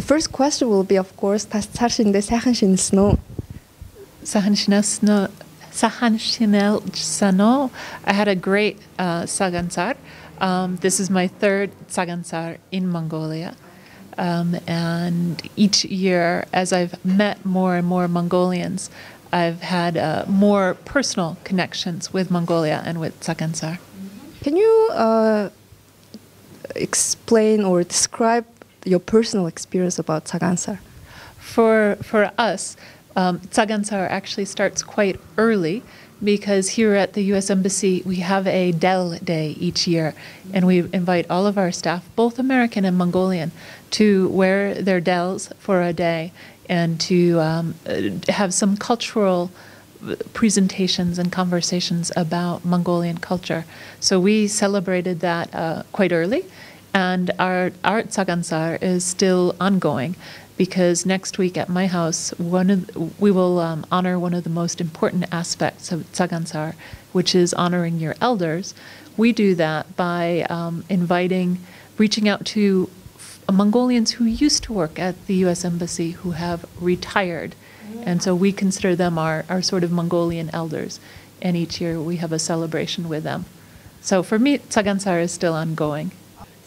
first question will be, of course, 사실 сайхан шинэлсэн үү? Sahan Sano. I had a great Sagansar. This is my third Sagansar in Mongolia. And each year, as I've met more and more Mongolians, I've had more personal connections with Mongolia and with Sagansar. Can you explain or describe your personal experience about Sagansar? For us, Sagansar actually starts quite early because here at the U.S. Embassy we have a Del Day each year, and we invite all of our staff, both American and Mongolian, to wear their Dels for a day and to have some cultural presentations and conversations about Mongolian culture. So we celebrated that quite early, and our Sagansar is still ongoing, because next week at my house, we will honor one of the most important aspects of Sagansar, which is honoring your elders. We do that by reaching out to Mongolians who used to work at the U.S. Embassy who have retired. And so we consider them our sort of Mongolian elders. And each year we have a celebration with them. So for me, Sagansar is still ongoing.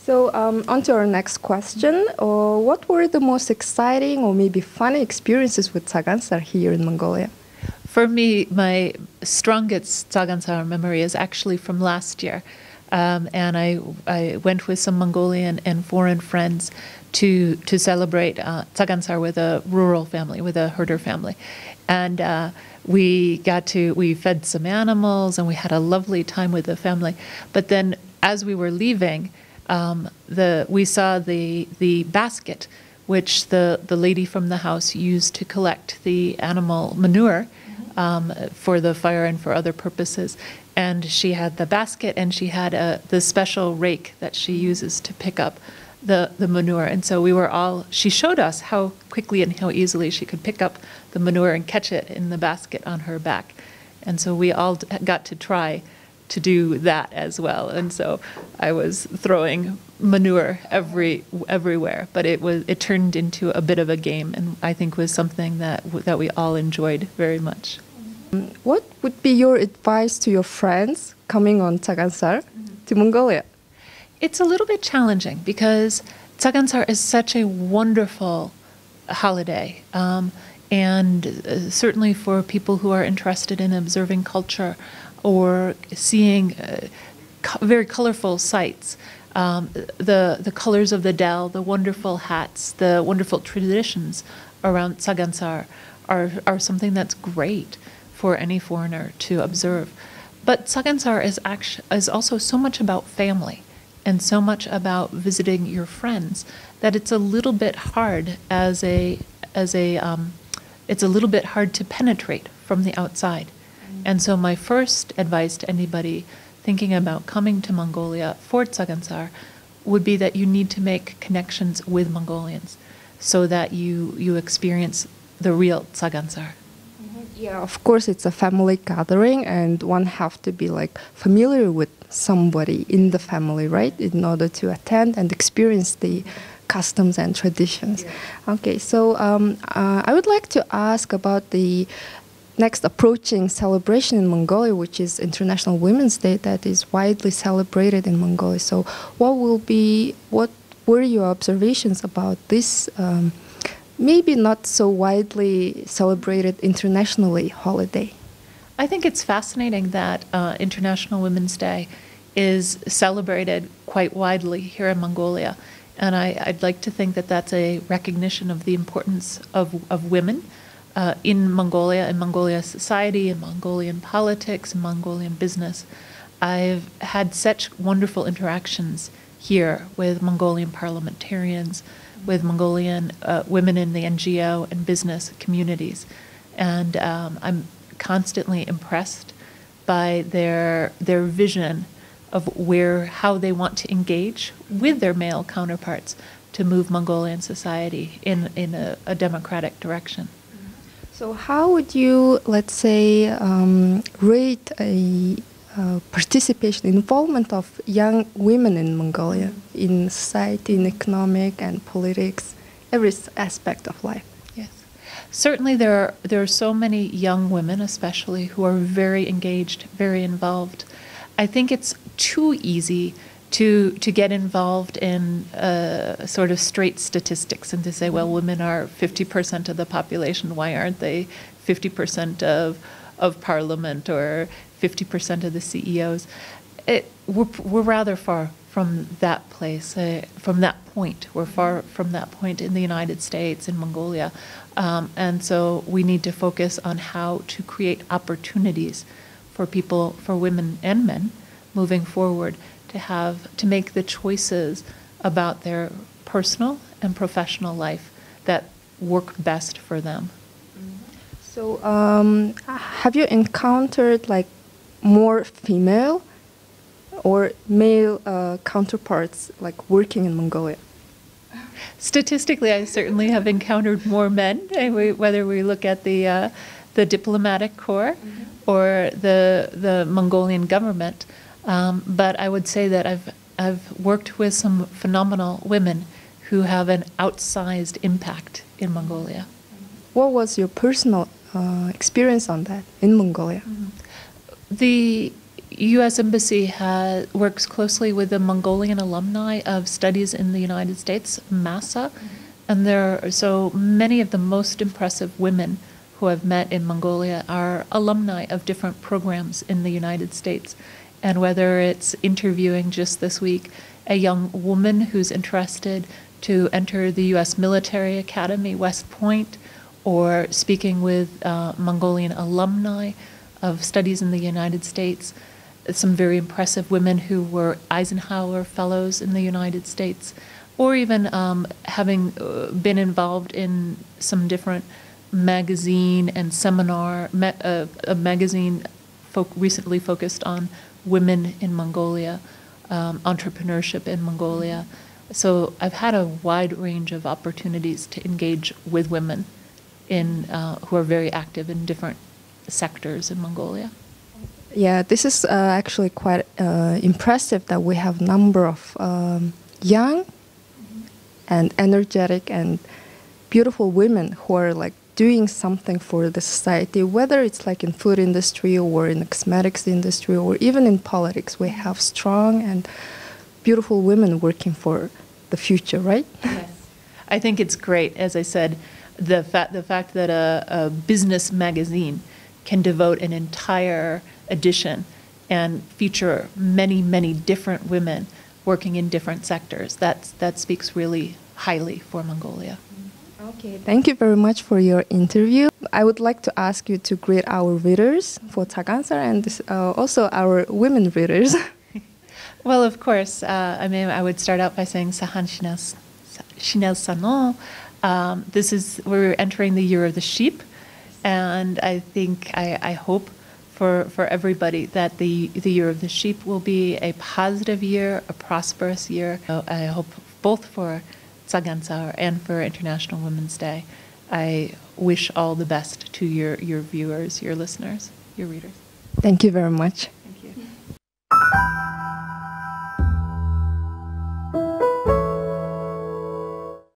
So on to our next question. What were the most exciting or maybe funny experiences with Sagansar here in Mongolia? For me, my strongest Sagansar memory is actually from last year. And I went with some Mongolian and foreign friends to celebrate Sagansar with a rural family, with a herder family. And we fed some animals and we had a lovely time with the family. But then as we were leaving, we saw the basket which the lady from the house used to collect the animal manure for the fire and for other purposes. And she had the basket, and she had the special rake that she uses to pick up the manure. And so she showed us how quickly and how easily she could pick up the manure and catch it in the basket on her back. And so we all got to try to do that as well. And so I was throwing manure everywhere, but it turned into a bit of a game, and I think was something that we all enjoyed very much. What would be your advice to your friends coming on Sagansar to Mongolia? It's a little bit challenging because Sagansar is such a wonderful holiday, and certainly for people who are interested in observing culture or seeing very colorful sights, the colors of the Del, the wonderful hats, the wonderful traditions around Sagansar are something that's great for any foreigner to observe. But Sagansar is also so much about family and so much about visiting your friends that it's a little bit hard it's a little bit hard to penetrate from the outside. And so my first advice to anybody thinking about coming to Mongolia for Sagansar would be that you need to make connections with Mongolians so that you experience the real Sagansar. Yeah, of course, it's a family gathering, and one have to be familiar with somebody in the family, right, in order to attend and experience the customs and traditions. Yeah. Okay, so I would like to ask about the next approaching celebration in Mongolia, which is International Women's Day, that is widely celebrated in Mongolia. So what were your observations about this maybe not so widely celebrated internationally holiday? I think it's fascinating that International Women's Day is celebrated quite widely here in Mongolia. And I'd like to think that that's a recognition of the importance of women in Mongolia, in Mongolian society, in Mongolian politics, in Mongolian business. I've had such wonderful interactions here with Mongolian parliamentarians, with Mongolian women in the NGO and business communities. And I'm constantly impressed by their vision of how they want to engage with their male counterparts to move Mongolian society in a democratic direction. So how would you, let's say, rate a participation, involvement of young women in Mongolia in society, in economic and politics? every aspect of life. Yes. Certainly there are so many young women especially who are very engaged, very involved. I think it's too easy to get involved in sort of straight statistics and to say, well, women are 50% of the population. Why aren't they 50% of parliament or 50% of the CEOs? We're rather far from that place, from that point. We're far from that point in the United States, in Mongolia. And so we need to focus on how to create opportunities for people, for women and men, moving forward, to make the choices about their personal and professional life that work best for them. So, have you encountered like more female or male counterparts like working in Mongolia? Statistically, I certainly have encountered more men, whether we look at the diplomatic corps or the Mongolian government. But I would say that I've worked with some phenomenal women who have an outsized impact in Mongolia. What was your personal experience on that in Mongolia? The U.S. Embassy works closely with the Mongolian alumni of studies in the United States, MASA, and there are so many of the most impressive women who I've met in Mongolia are alumni of different programs in the United States. And whether it's interviewing just this week a young woman who's interested to enter the U.S. Military Academy, West Point, or speaking with Mongolian alumni of studies in the United States, some very impressive women who were Eisenhower Fellows in the United States, or even having been involved in some different magazine and seminar, a magazine recently focused on women in Mongolia, entrepreneurship in Mongolia. So I've had a wide range of opportunities to engage with women who are very active in different sectors in Mongolia. Yeah, this is actually quite impressive that we have a number of young and energetic and beautiful women who are like doing something for the society, whether it's like in food industry or in the cosmetics industry or even in politics. We have strong and beautiful women working for the future, right? Yes. I think it's great, as I said, the fact that a business magazine can devote an entire edition and feature many, many different women working in different sectors. That speaks really highly for Mongolia. Okay, thank you very much for your interview. I would like to ask you to greet our readers for Tsagantsar and also our women readers. Well, of course, I would start out by saying Sahan Shinel Sano. We're entering the year of the sheep, and I think, I hope for everybody that the year of the sheep will be a positive year, a prosperous year. I hope both for Tsagantsar and for International Women's Day. I wish all the best to your viewers, your listeners, your readers. Thank you very much. Thank you.